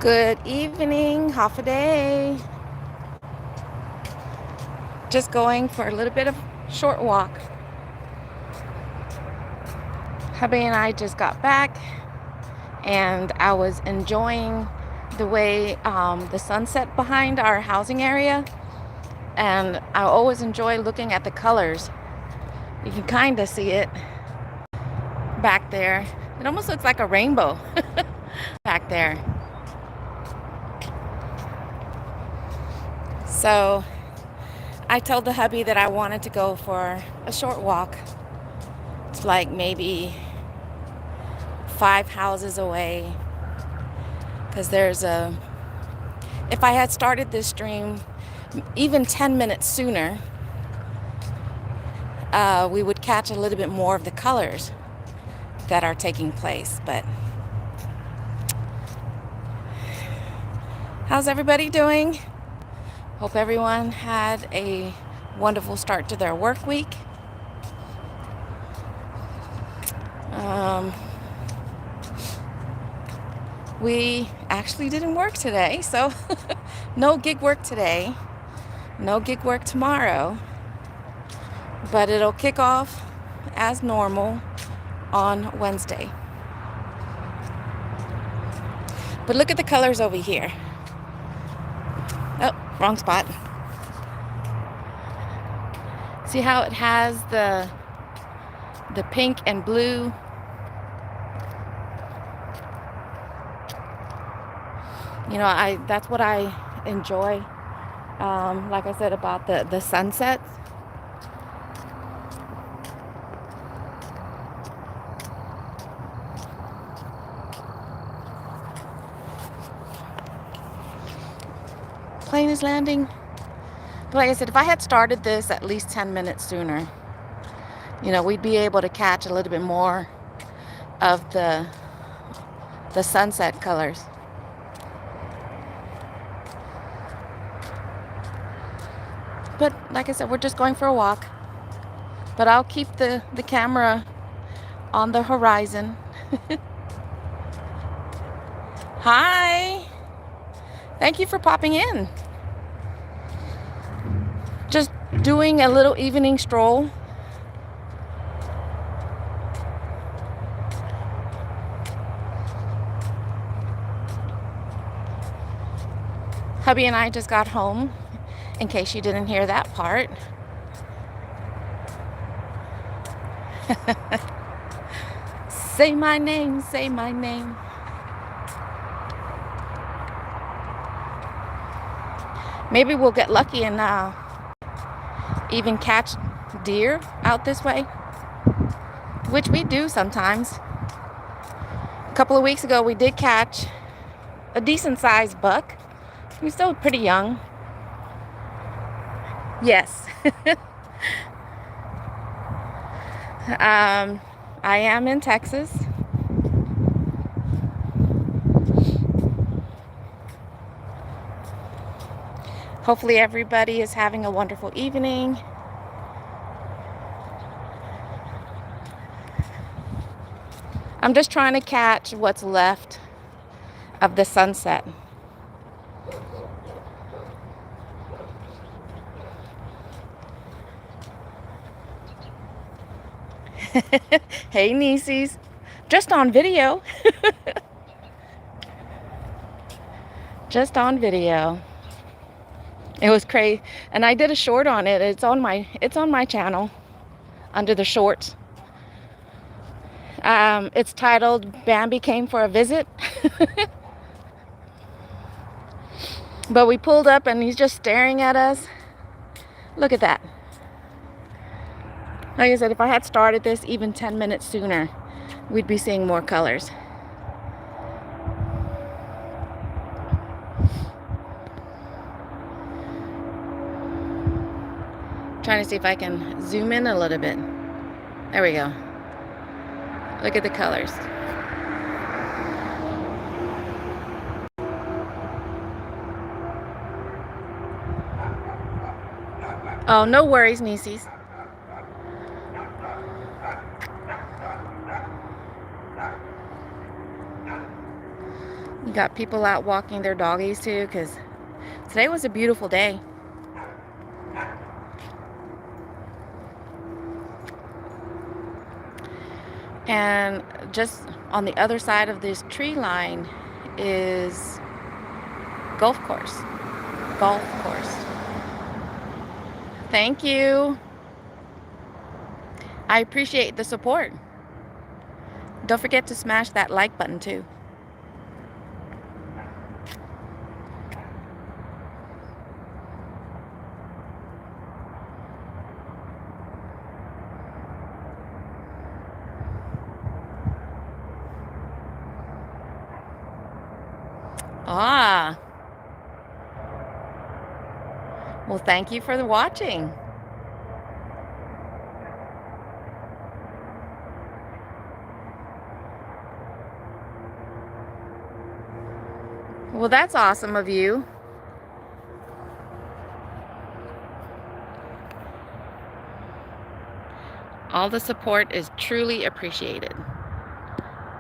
Good evening, half a day. Just going for a little bit of short walk. Hubby and I just got back and I was enjoying the way the sunset behind our housing area. And I always enjoy looking at the colors. You can kind of see it back there. It almost looks like a rainbow back there. So I told the hubby that I wanted to go for a short walk. It's like maybe 5 houses away, because if I had started this stream even 10 minutes sooner, we would catch a little bit more of the colors that are taking place. But how's everybody doing? Hope everyone had a wonderful start to their work week. We actually didn't work today, so no gig work today, no gig work tomorrow, but it'll kick off as normal on Wednesday. But look at the colors over here. Oh, wrong spot. See how it has the pink and blue? You know, that's what I enjoy, like I said, about the sunsets. Plane is landing. But like I said, if I had started this at least 10 minutes sooner, you know, we'd be able to catch a little bit more of the sunset colors. But like I said, we're just going for a walk. But I'll keep the camera on the horizon. Hi. Thank you for popping in. Just doing a little evening stroll. Hubby and I just got home, in case you didn't hear that part. Say my name, say my name. Maybe we'll get lucky and even catch deer out this way, which we do sometimes. A couple of weeks ago, we did catch a decent sized buck. He's still pretty young. Yes. I am in Texas. Hopefully everybody is having a wonderful evening. I'm just trying to catch what's left of the sunset. Hey, nieces. Just on video. Just on video. It was crazy. And I did a short on it. It's on my channel under the shorts. It's titled Bambi Came for a Visit. But we pulled up and he's just staring at us. Look at that. Like I said, if I had started this even 10 minutes sooner, we'd be seeing more colors. Trying to see if I can zoom in a little bit. There we go. Look at the colors. Oh, no worries, nieces. You got people out walking their doggies too, because today was a beautiful day. And just on the other side of this tree line is golf course. Golf course. Thank you. I appreciate the support. Don't forget to smash that like button too. Ah. Well, thank you for watching. Well, that's awesome of you. All the support is truly appreciated.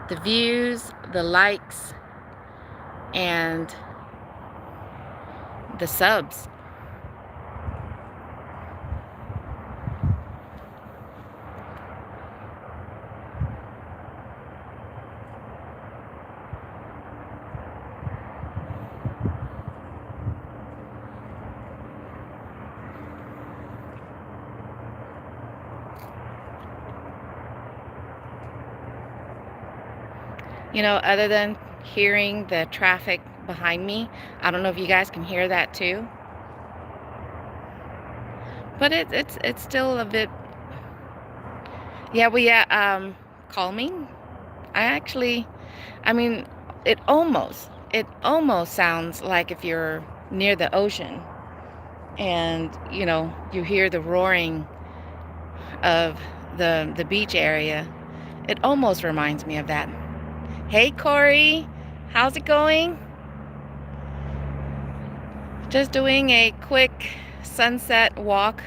The views, the likes, and the subs. You know, other than hearing the traffic behind me, I don't know if you guys can hear that too. But it's still a bit, calming. I mean, it almost sounds like if you're near the ocean and, you know, you hear the roaring of the beach area. It almost reminds me of that. Hey, Corey, how's it going? Just doing a quick sunset walk.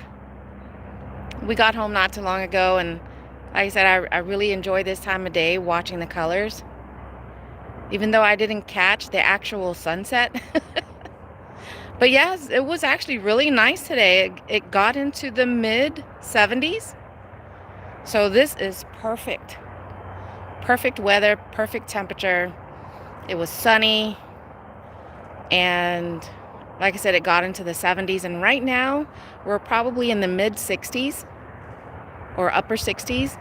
We got home not too long ago, and like I said, I really enjoy this time of day watching the colors. Even though I didn't catch the actual sunset. But yes, it was actually really nice today. It got into the mid-70s. So this is perfect. Perfect weather, perfect temperature. It was sunny. And like I said, it got into the 70s. And right now, we're probably in the mid-60s or upper 60s.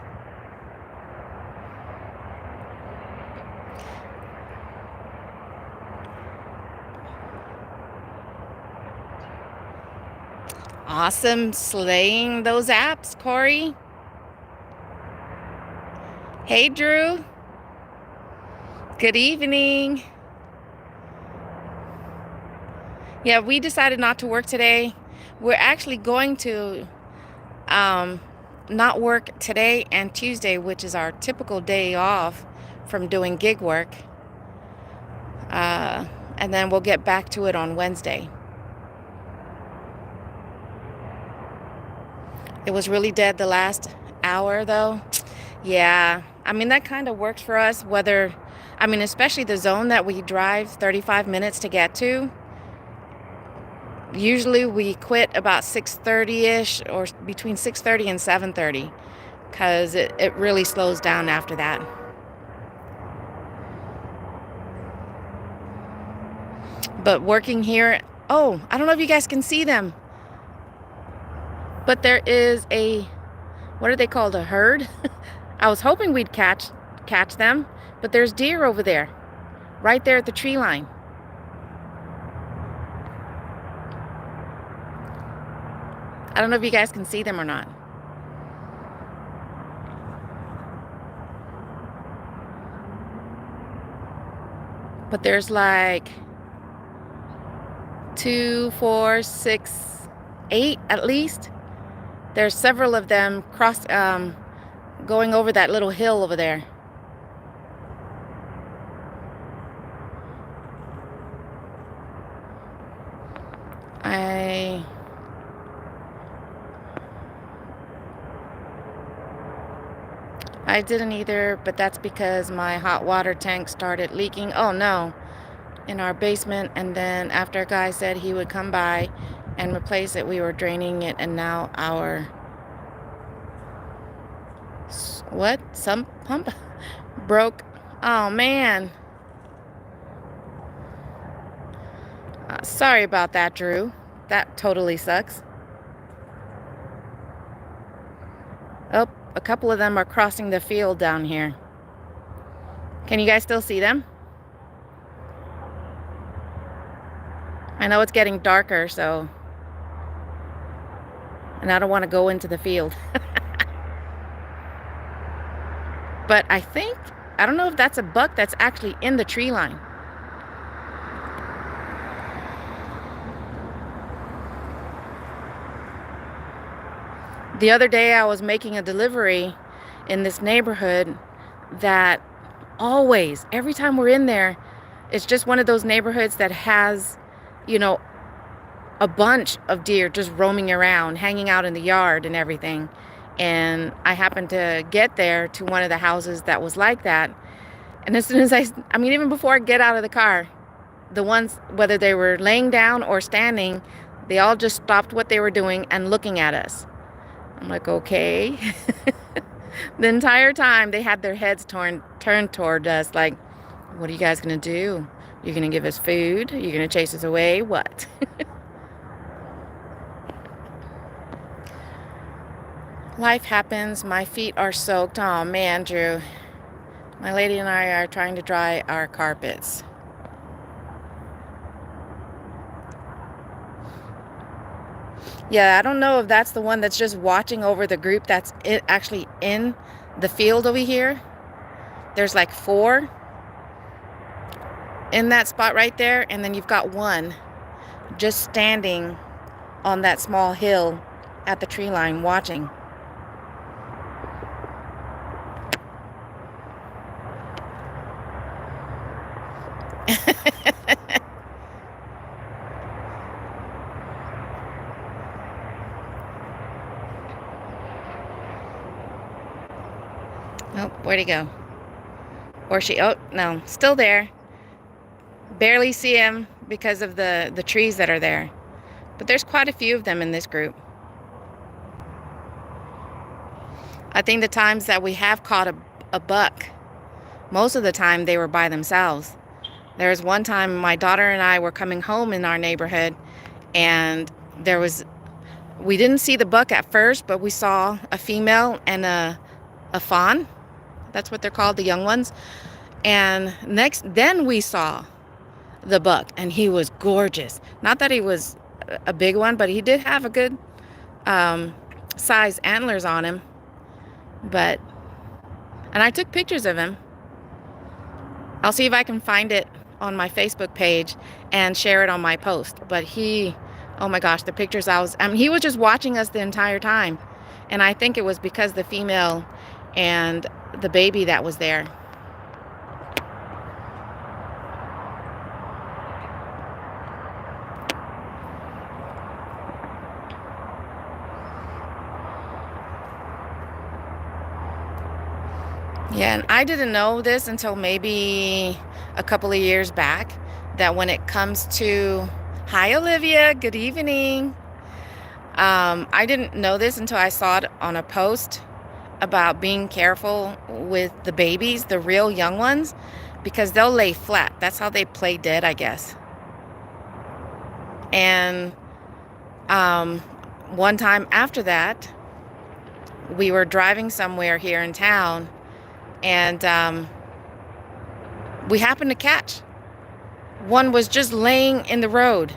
Awesome slaying those apps, Corey. Hey, Drew. Good evening. Yeah, we decided not to work today. We're actually going to not work today and Tuesday, which is our typical day off from doing gig work. And then we'll get back to it on Wednesday. It was really dead the last hour, though. Yeah, I mean, that kind of works for us, especially the zone that we drive 35 minutes to get to. Usually we quit about 6:30-ish, or between 6:30 and 7:30, because it really slows down after that. But working here, oh, I don't know if you guys can see them, but there is what are they called, a herd? I was hoping we'd catch them, but there's deer over there, right there at the tree line. I don't know if you guys can see them or not. But there's like 2, 4, 6, 8 at least. There's several of them going over that little hill over there. I didn't either, but that's because my hot water tank started leaking. Oh no, in our basement, and then after a guy said he would come by and replace it, we were draining it, and now our sump pump broke. Oh man. Sorry about that, Drew. That totally sucks. Oh, a couple of them are crossing the field down here. Can you guys still see them? I know it's getting darker, so... and I don't want to go into the field. But I don't know if that's a buck that's actually in the tree line. The other day I was making a delivery in this neighborhood that always, every time we're in there, it's just one of those neighborhoods that has, you know, a bunch of deer just roaming around, hanging out in the yard and everything. And I happened to get there to one of the houses that was like that. And as soon as I mean, even before I get out of the car, the ones, whether they were laying down or standing, they all just stopped what they were doing and looking at us. I'm like, okay. The entire time they had their heads turned toward us, like, what are you guys gonna do? You're gonna give us food? You're gonna chase us away? What? Life happens. My feet are soaked. Oh man, Drew. My lady and I are trying to dry our carpets. Yeah, I don't know if that's the one that's just watching over the group that's actually in the field over here. There's like 4 in that spot right there, and then you've got one just standing on that small hill at the tree line watching. Oh, where'd he go? Or she, oh, no, still there. Barely see him because of the trees that are there. But there's quite a few of them in this group. I think the times that we have caught a buck, most of the time they were by themselves. There was one time my daughter and I were coming home in our neighborhood, and we didn't see the buck at first, but we saw a female and a fawn. That's what they're called, the young ones. And then we saw the buck, and he was gorgeous. Not that he was a big one, but he did have a good size antlers on him. And I took pictures of him. I'll see if I can find it on my Facebook page and share it on my post. But oh my gosh, the pictures he was just watching us the entire time. And I think it was because the female and the baby that was there. Yeah, and I didn't know this until maybe a couple of years back, that when it comes to... Hi, Olivia. Good evening. I didn't know this until I saw it on a post about being careful with the babies, the real young ones, because they'll lay flat. That's how they play dead, I guess. And one time after that, we were driving somewhere here in town, and we happened to catch one. Was just laying in the road,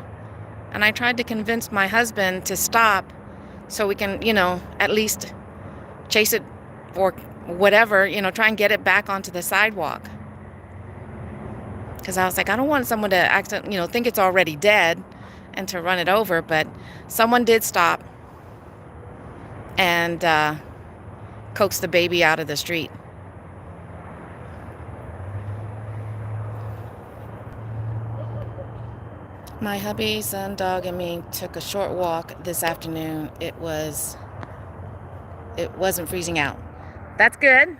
and I tried to convince my husband to stop so we can, at least chase it or whatever, try and get it back onto the sidewalk. Because I was like, I don't want someone to accidentally, think it's already dead and to run it over. But someone did stop and coax the baby out of the street. My hubby, son, dog, and me took a short walk this afternoon. It wasn't freezing out. That's good.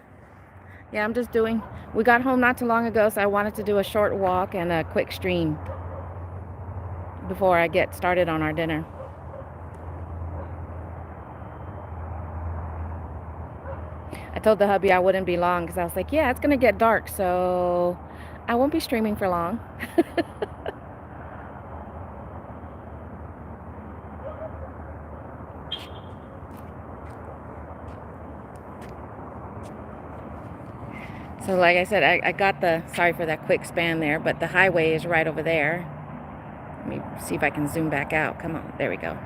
Yeah, we got home not too long ago, so I wanted to do a short walk and a quick stream before I get started on our dinner. I told the hubby I wouldn't be long because I was like, yeah, it's going to get dark, so I won't be streaming for long. So like I said, I got sorry for that quick span there, but the highway is right over there. Let me see if I can zoom back out. Come on, there we go.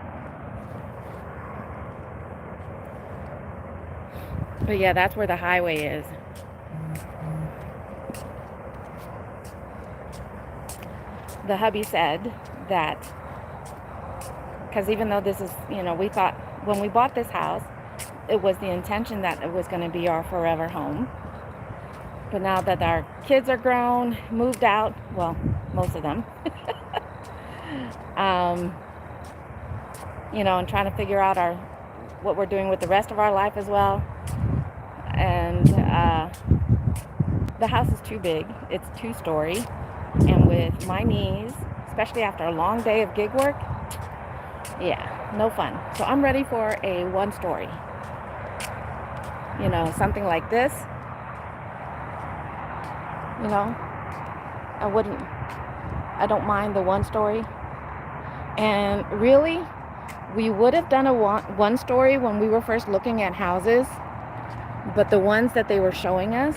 But yeah, that's where the highway is. The hubby said that, because even though this is, we thought when we bought this house, it was the intention that it was going to be our forever home. But now that our kids are grown, moved out, well, most of them, and trying to figure out what we're doing with the rest of our life as well. And the house is too big. It's 2-story. And with my knees, especially after a long day of gig work, yeah, no fun. So I'm ready for a 1-story. Something like this. I don't mind the 1-story. And really, we would have done a 1-story when we were first looking at houses, but the ones that they were showing us,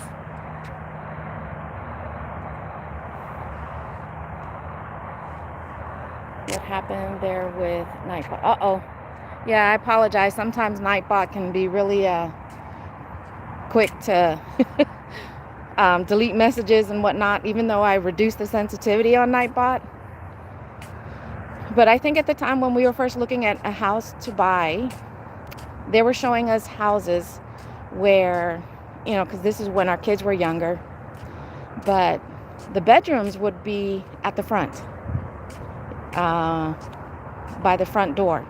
what happened there with Nightbot? Uh-oh. Yeah, I apologize. Sometimes Nightbot can be really quick to delete messages and whatnot, even though I reduced the sensitivity on Nightbot. But I think at the time when we were first looking at a house to buy, they were showing us houses where, because this is when our kids were younger, but the bedrooms would be at the front, by the front door.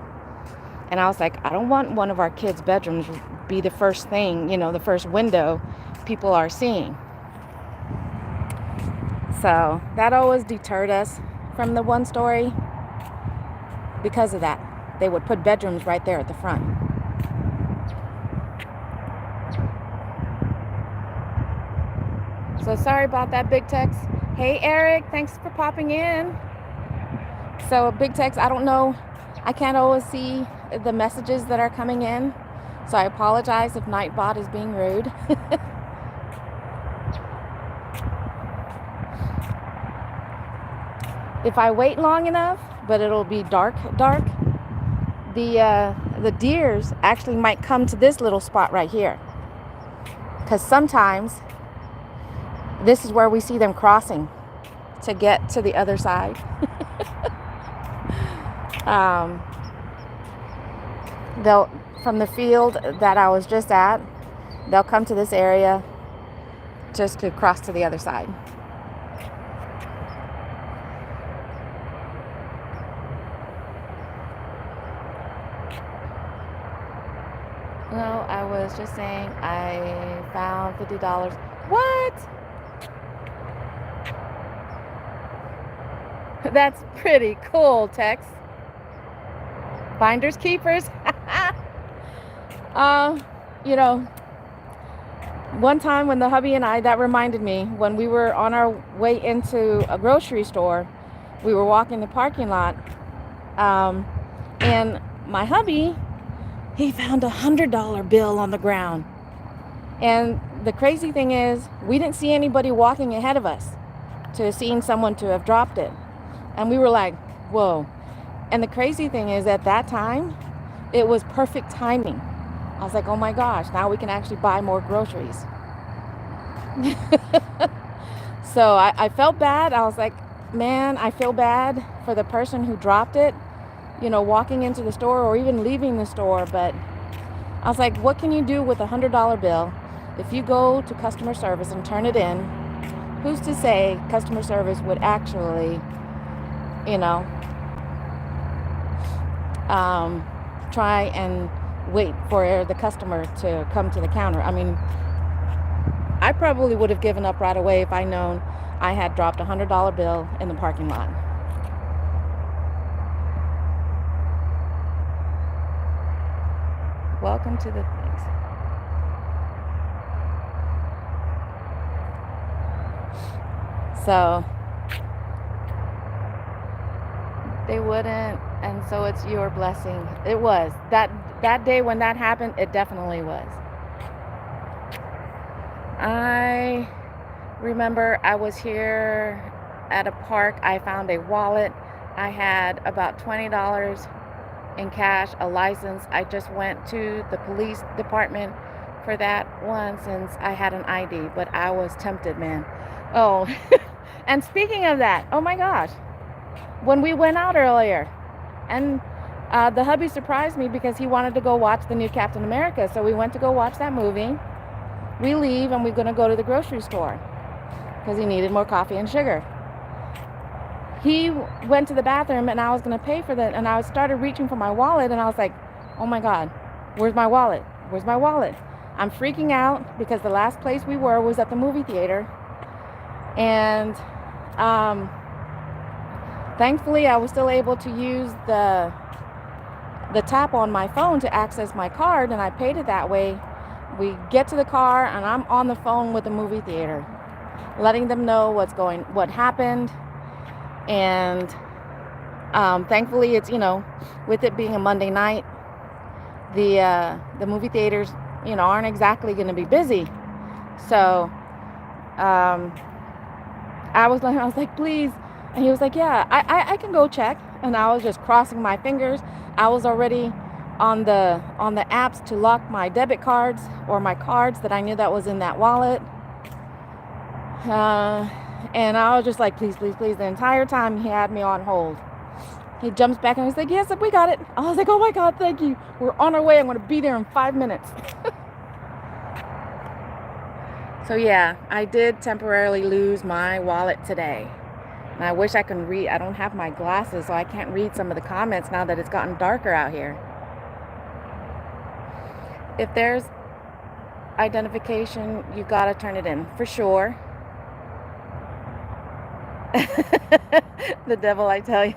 And I was like, I don't want one of our kids' bedrooms be the first thing, the first window people are seeing. So that always deterred us from the 1-story because of that. They would put bedrooms right there at the front. So sorry about that, Big Tex. Hey, Eric, thanks for popping in. So Big Tex, I don't know. I can't always see the messages that are coming in. So I apologize if Nightbot is being rude. If I wait long enough, but it'll be dark, the deers actually might come to this little spot right here. Because sometimes this is where we see them crossing to get to the other side. They'll, from the field that I was just at, they'll come to this area just to cross to the other side. No, I was just saying I found $50. What? That's pretty cool, Tex. Finders keepers. One time when the hubby and I, that reminded me, when we were on our way into a grocery store, we were walking the parking lot, and my hubby, he found $100 bill on the ground. And the crazy thing is, we didn't see anybody walking ahead of us to seeing someone to have dropped it. And we were like, whoa. And the crazy thing is, at that time, it was perfect timing. I was like, oh my gosh, now we can actually buy more groceries. So I felt bad. I was like, man, I feel bad for the person who dropped it, walking into the store or even leaving the store. But I was like, what can you do with $100 bill? If you go to customer service and turn it in, who's to say customer service would actually, try and wait for the customer to come to the counter? I mean, I probably would have given up right away if I known I had dropped a $100 bill in the parking lot. Welcome to the things. So they wouldn't, and so it's your blessing. It was that day when that happened. It definitely was. I remember I was here at a park. I found a wallet. I had about $20 in cash, a license. I just went to the police department for that one since I had an ID, but I was tempted, man. Oh, and speaking of that, oh my gosh, when we went out earlier, and the hubby surprised me because he wanted to go watch the new Captain America, so we went to go watch that movie. We leave and we're going to go to the grocery store because he needed more coffee and sugar. He went to the bathroom and I was going to pay for that, and I started reaching for my wallet, and I was like, oh my God, where's my wallet? Where's my wallet? I'm freaking out because the last place we were was at the movie theater, and thankfully I was still able to use the tap on my phone to access my card, and I paid it that way. We get to the car and I'm on the phone with the movie theater, letting them know what happened. And thankfully it's, with it being a Monday night, the movie theaters, aren't exactly going to be busy. So I was like, please. And he was like, yeah, I can go check. And I was just crossing my fingers. I was already on the apps to lock my debit cards or my cards that I knew that was in that wallet. And I was just like, please, please, please. The entire time he had me on hold. He jumps back and he's like, yes, we got it. I was like, oh my God, thank you. We're on our way. I'm going to be there in 5 minutes. So yeah, I did temporarily lose my wallet today. And I wish I could read. I don't have my glasses, so I can't read some of the comments now that it's gotten darker out here. If there's identification, you gotta turn it in for sure. The devil, I tell you.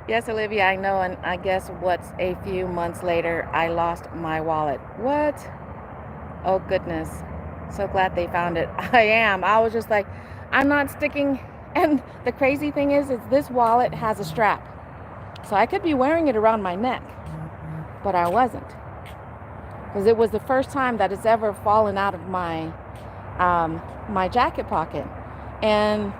Yes, Olivia, I know, and I guess what's a few months later, I lost my wallet. What? Oh goodness. So glad they found it. I am. I was just like, I'm not sticking. And the crazy thing is this wallet has a strap. So I could be wearing it around my neck, but I wasn't. Because it was the first time that it's ever fallen out of my my jacket pocket. And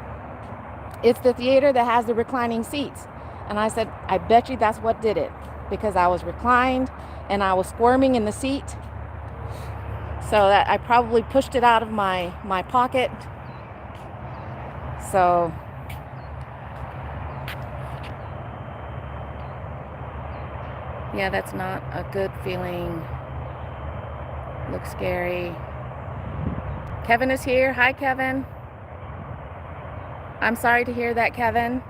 it's the theater that has the reclining seats. And I said, I bet you that's what did it. Because I was reclined and I was squirming in the seat. So that I probably pushed it out of my pocket. So yeah, that's not a good feeling. Looks scary. Kevin is here. Hi, Kevin. I'm sorry to hear that, Kevin.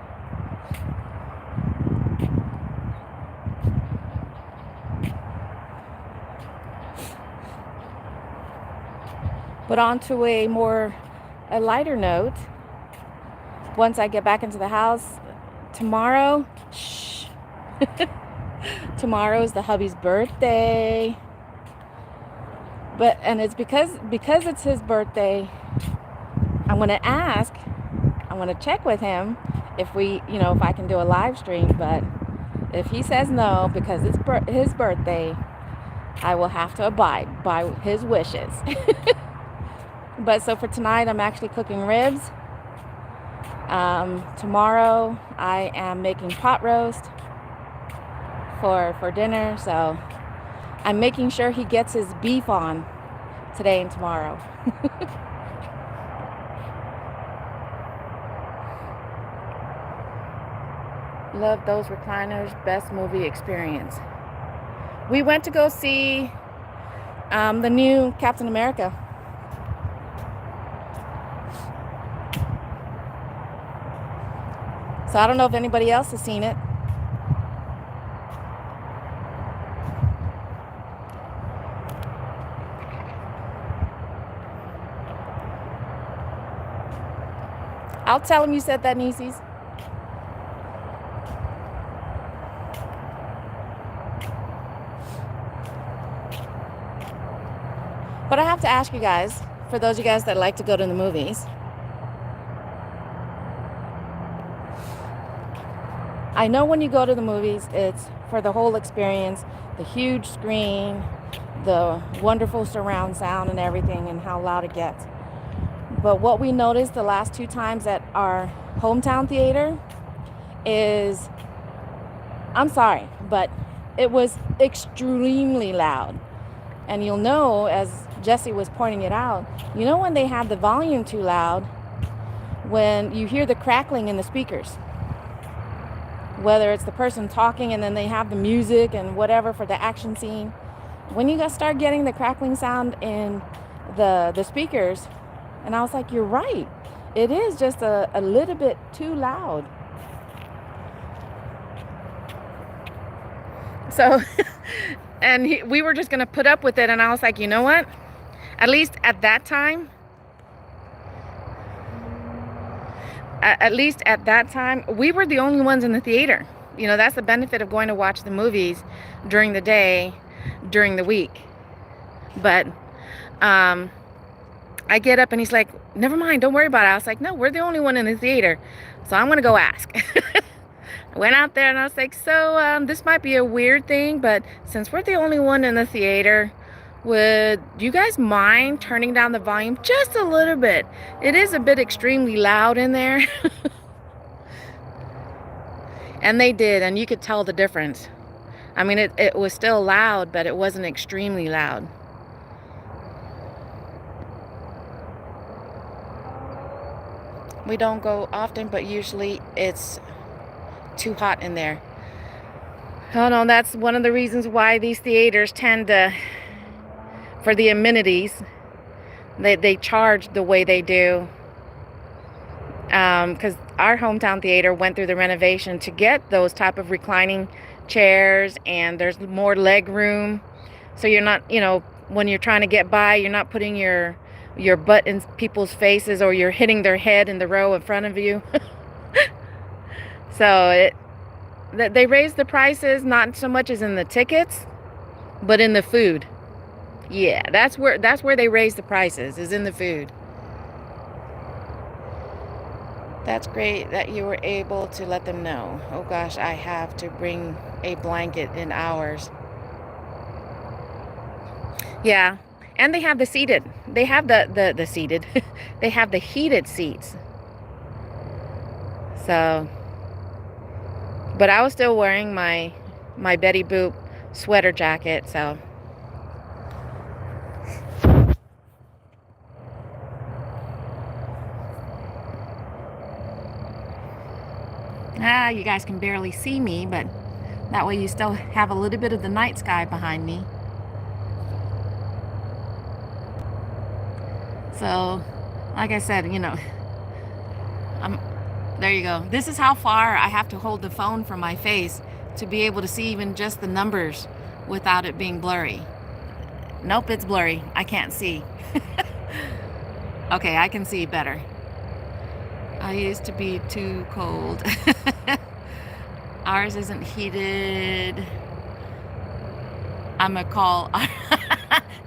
But on to a lighter note. Once I get back into the house tomorrow, tomorrow is the hubby's birthday. And it's because it's his birthday, I'm going to check with him if if I can do a live stream. But if he says no because it's his birthday, I will have to abide by his wishes. But so for tonight, I'm actually cooking ribs. Tomorrow I am making pot roast for dinner, so I'm making sure he gets his beef on today and tomorrow. Love those recliners. Best movie experience. We went to go see the new Captain America. So I don't know if anybody else has seen it. I'll tell him you said that, Nieces. But I have to ask you guys, for those of you guys that like to go to the movies, I know when you go to the movies, it's for the whole experience, the huge screen, the wonderful surround sound and everything, and how loud it gets. But what we noticed the last 2 times at our hometown theater is, I'm sorry, but it was extremely loud. And you'll know, as Jesse was pointing it out, you know when they have the volume too loud, when you hear the crackling in the speakers. Whether it's the person talking and then they have the music and whatever for the action scene. When you guys start getting the crackling sound in the speakers, and I was like, you're right. It is just a little bit too loud. So, and we were just going to put up with it. And I was like, you know what? At least at that time, we were the only ones in the theater. You know, that's the benefit of going to watch the movies during the day, during the week. But I get up and he's like, never mind, don't worry about it. I was like, no, we're the only one in the theater. So I'm going to go ask. I went out there and I was like, so this might be a weird thing, but since we're the only one in the theater, would you guys mind turning down the volume just a little bit? It is a bit extremely loud in there. And they did, and you could tell the difference. I mean, it was still loud, but it wasn't extremely loud. We don't go often, but usually it's too hot in there. Oh no, that's one of the reasons why these theaters tend to, for the amenities, they charge the way they do. Because our hometown theater went through the renovation to get those type of reclining chairs, and there's more leg room, so you're not, you know, when you're trying to get by, you're not putting your butt in people's faces, or you're hitting their head in the row in front of you. So they raised the prices, not so much as in the tickets, but in the food. Yeah, that's where they raised the prices, is in the food. That's great that you were able to let them know. Oh gosh, I have to bring a blanket in ours. Yeah, and they have the seated. They have the seated. They have the heated seats. So, but I was still wearing my Betty Boop sweater jacket, so. You guys can barely see me, but that way you still have a little bit of the night sky behind me. So, like I said, you know, there you go. This is how far I have to hold the phone from my face to be able to see even just the numbers without it being blurry. Nope, it's blurry. I can't see. Okay, I can see better. I used to be too cold. Ours isn't heated. I'm gonna call.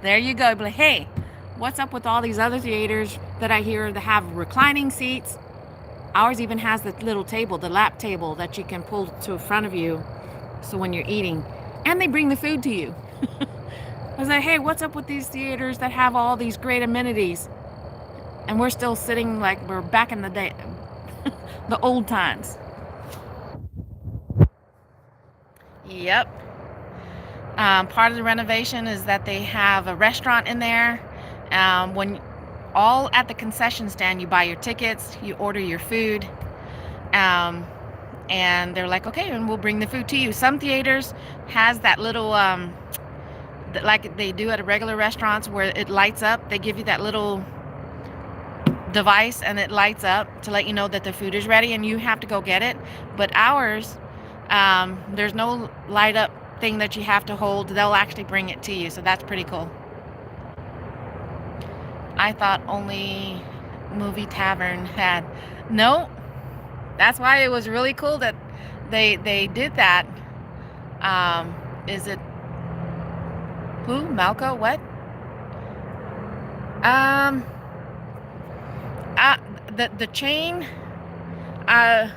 There you go. But hey, what's up with all these other theaters that I hear that have reclining seats? Ours even has the little table, the lap table that you can pull to in front of you, so when you're eating, and they bring the food to you. I was like, hey, what's up with these theaters that have all these great amenities, and we're still sitting like we're back in the day, the old times. Yep. Part of the renovation is that they have a restaurant in there. When all at the concession stand, you buy your tickets, you order your food, and they're like, okay, and we'll bring the food to you. Some theaters has that little, like they do at regular restaurants, where it lights up. They give you that little device and it lights up to let you know that the food is ready, and you have to go get it. But ours, there's no light up thing that you have to hold. They'll actually bring it to you, so that's pretty cool. I thought only movie tavern had. No, that's why it was really cool that they did that. Is it who? Malco? What? Um, uh, the chain. Uh,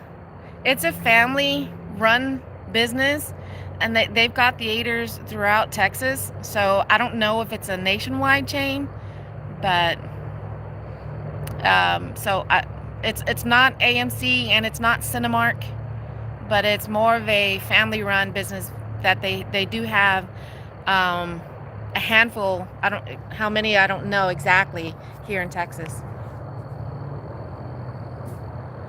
it's a family-run business, and they've got theaters throughout Texas. So I don't know if it's a nationwide chain, but it's not AMC and it's not Cinemark, but it's more of a family-run business that they do have a handful. I don't how many, I don't know exactly, here in Texas.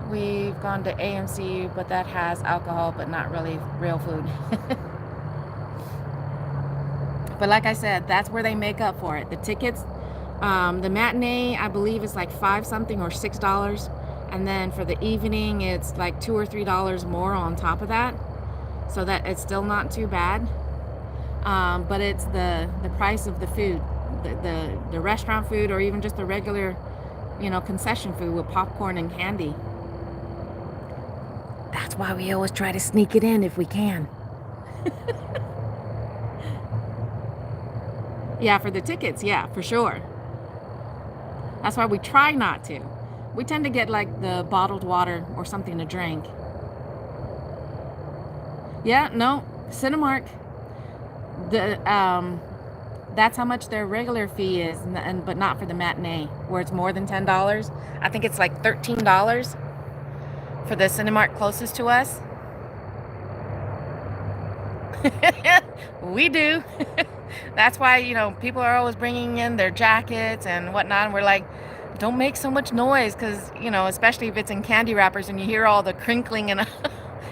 We've gone to AMC, but that has alcohol, but not really real food. But like I said, that's where they make up for it. The tickets, the matinee, I believe, is like $5 something or $6, and then for the evening, it's like $2 or $3 more on top of that. So that it's still not too bad. But it's the price of the food, the restaurant food, or even just the regular, concession food with popcorn and candy. That's why we always try to sneak it in if we can. Yeah, for the tickets, yeah, for sure. That's why we try not to. We tend to get like the bottled water or something to drink. Yeah, no, Cinemark. That's how much their regular fee is, but not for the matinee, where it's more than $10. I think it's like $13 for the Cinemark closest to us. We do. That's why, people are always bringing in their jackets and whatnot, and we're like, don't make so much noise, because, especially if it's in candy wrappers and you hear all the crinkling, and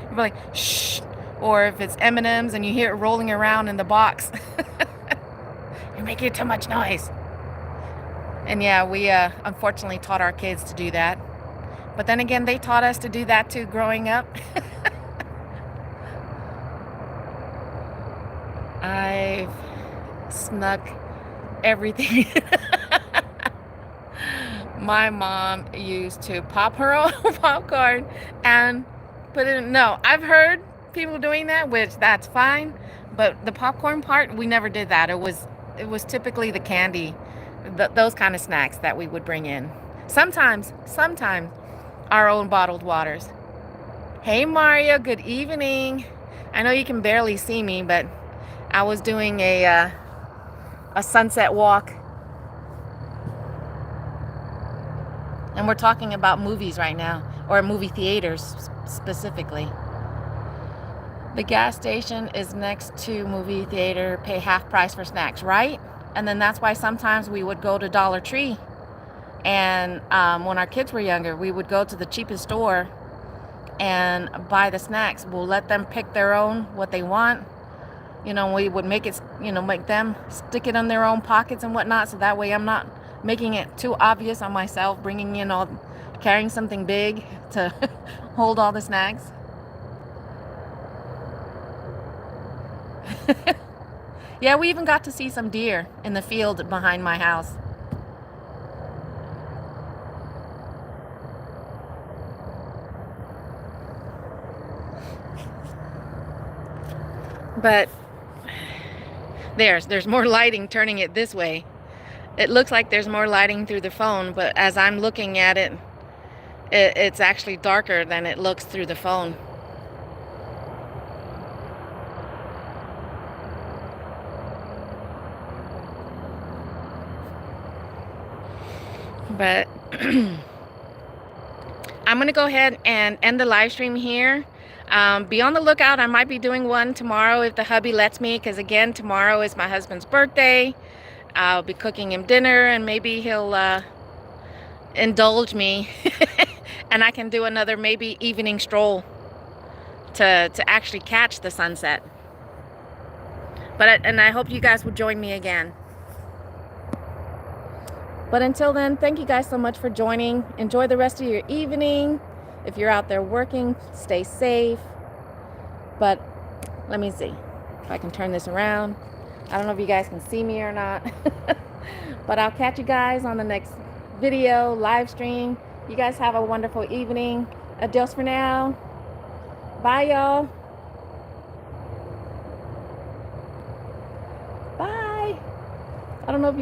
you're like, shh. Or if it's M&Ms and you hear it rolling around in the box. You're making too much noise. And yeah, we unfortunately taught our kids to do that. But then again, they taught us to do that too growing up. I've snuck everything. My mom used to pop her own popcorn and put it in. No, I've heard people doing that, which that's fine, but the popcorn part, we never did that. It was typically the candy, those kind of snacks that we would bring in. Sometimes our own bottled waters. Hey Mario, good evening. I know you can barely see me, but I was doing a sunset walk, and we're talking about movies right now, or movie theaters specifically. The gas station is next to movie theater, pay half price for snacks, right? And then that's why sometimes we would go to Dollar Tree. And when our kids were younger, we would go to the cheapest store and buy the snacks. We'll let them pick their own, what they want. We would make it, make them stick it in their own pockets and whatnot. So that way I'm not making it too obvious on myself, carrying something big to hold all the snacks. Yeah, we even got to see some deer in the field behind my house. But there's more lighting turning it this way. It looks like there's more lighting through the phone, but as I'm looking at it, it's actually darker than it looks through the phone. But I'm gonna go ahead and end the live stream here. Be on the lookout. I might be doing one tomorrow if the hubby lets me, because again, tomorrow is my husband's birthday. I'll be cooking him dinner, and maybe he'll indulge me and I can do another maybe evening stroll to actually catch the sunset. And I hope you guys will join me again. But until then, thank you guys so much for joining. Enjoy the rest of your evening. If you're out there working, stay safe. But let me see if I can turn this around. I don't know if you guys can see me or not. But I'll catch you guys on the next video live stream. You guys have a wonderful evening. Adios for now. Bye, y'all. Bye. I don't know if you